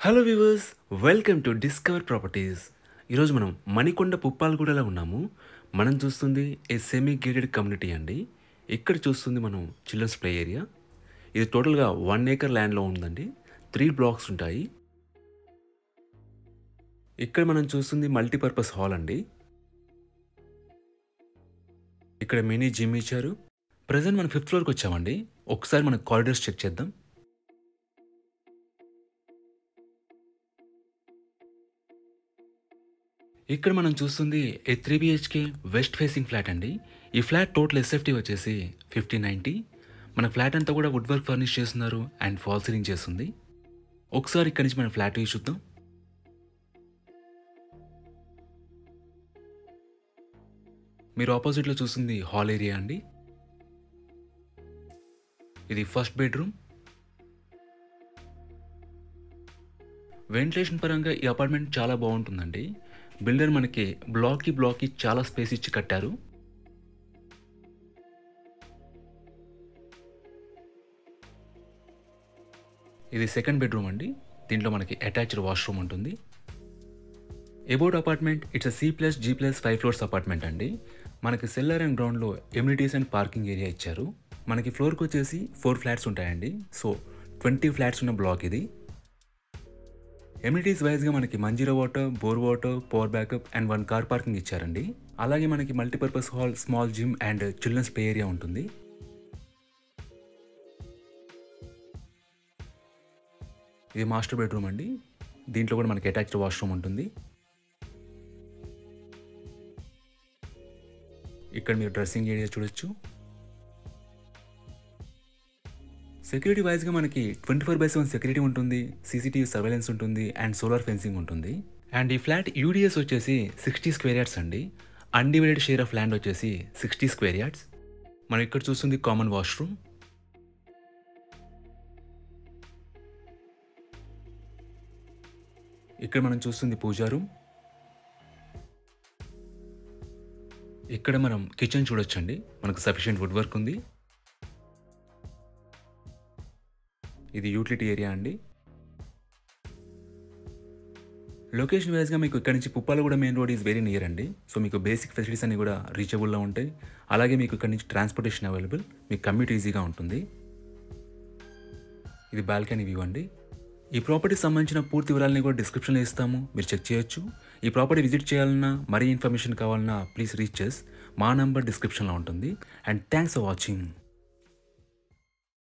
Hello viewers, welcome to discover properties. ఈరోజు మనం మణికొండ పుప్పాలగూడలో ఉన్నాము. మనం చూస్తుంది ఏ సెమీ గేటెడ్ కమ్యూనిటీ అండి. ఇక్కడ చూస్తుంది మనం చిల్డ్రన్స్ ప్లే ఏరియా. ఇది టోటల్గా 1 acre ల్యాండ్లో ఉందండి. 3 blocks ఉంటాయి. ఇక్కడ మనం చూస్తుంది మల్టీపర్పస్ హాల్ అండి. ఇక్కడ మినీ జిమ్ ఇచ్చారు. ప్రజెంట్ మనం 5th floorకి వచ్చామండి. ఒకసారి మనం కారిడార్స్ చెక్ చేద్దాం. ఇక్కడ మనం చూస్తుంది ఏ 3 BHK వెస్ట్ ఫేసింగ్ ఫ్లాట్ అండి. ఈ ఫ్లాట్ టోటల్ ఎస్ఎఫ్టీ వచ్చేసి 5090. మన ఫ్లాట్ అంతా కూడా వుడ్ వర్క్ ఫర్నిష్ చేస్తున్నారు అండ్ ఫాల్ సీలింగ్ చేస్తుంది. ఒకసారి ఇక్కడి నుంచి మన ఫ్లాట్ వ్యూ చూద్దాం. మీరు ఆపోజిట్లో చూస్తుంది హాల్ ఏరియా అండి. ఇది ఫస్ట్ బెడ్రూమ్. వెంటిలేషన్ పరంగా ఈ అపార్ట్మెంట్ చాలా బాగుంటుందండి. బిల్డర్ మనకి బ్లాక్కి చాలా స్పేస్ ఇచ్చి కట్టారు. ఇది సెకండ్ బెడ్రూమ్ అండి. దీంట్లో మనకి అటాచ్డ్ వాష్రూమ్ ఉంటుంది. About apartment it's C+G+5 floors apartment అండి. మనకి సెల్లర్ అండ్ గ్రౌండ్లో ఎమ్యూనిటీస్ అండ్ పార్కింగ్ ఏరియా ఇచ్చారు. మనకి ఫ్లోర్కి వచ్చేసి 4 ఫ్లాట్స్ ఉంటాయండి. సో 20 ఫ్లాట్స్ ఉన్న బ్లాక్ ఇది. ఎమ్యూనిటీస్ వైజ్గా మనకి Manjira water, bore water, power backup and 1 car parking ఇచ్చారండి. అలాగే మనకి multipurpose hall, small gym and children's play area ఉంటుంది. ఇది మాస్టర్ బెడ్రూమ్ అండి. దీంట్లో కూడా మనకి అటాచ్డ్ వాష్రూమ్ ఉంటుంది. ఇక్కడ మీరు డ్రెస్సింగ్ ఏరియా చూడొచ్చు. సెక్యూరిటీ వైజ్గా మనకి 24/7 సెక్యూరిటీ ఉంటుంది, CCTV సర్వేలెన్స్ ఉంటుంది అండ్ సోలార్ ఫెన్సింగ్ ఉంటుంది. అండ్ ఈ ఫ్లాట్ UDS వచ్చేసి 60 square yards అండి. అన్డివైడెడ్ షేర్ ఆఫ్ ల్యాండ్ వచ్చేసి 60 square yards. మనం ఇక్కడ చూస్తుంది కామన్ వాష్రూమ్. ఇక్కడ మనం చూస్తుంది పూజా రూమ్. ఇక్కడ మనం కిచెన్ చూడొచ్చండి. మనకు సఫిషియెంట్ వుడ్ వర్క్ ఉంది. ఇది యూటిలిటీ ఏరియా అండి. లొకేషన్ వైజ్గా మీకు ఇక్కడ నుంచి Puppalaguda main road is very near అండి. సో మీకు బేసిక్ ఫెసిలిటీస్ అన్ని కూడా రీచబుల్లో ఉంటాయి. అలాగే మీకు ఇక్కడ నుంచి ట్రాన్స్పోర్టేషన్ అవైలబుల్, మీకు కమ్యూట్ ఈజీగా ఉంటుంది. ఇది బాల్కనీ వ్యూ అండి. ఈ ప్రాపర్టీకి సంబంధించిన పూర్తి వివరాలని కూడా డిస్క్రిప్షన్లో ఇస్తాము, మీరు చెక్ చేయొచ్చు. ఈ ప్రాపర్టీ విజిట్ చేయాలన్నా, మరీ ఇన్ఫర్మేషన్ కావాలన్నా ప్లీజ్ రీచ్ చేస్. మా నంబర్ డిస్క్రిప్షన్లో ఉంటుంది. And thanks for watching.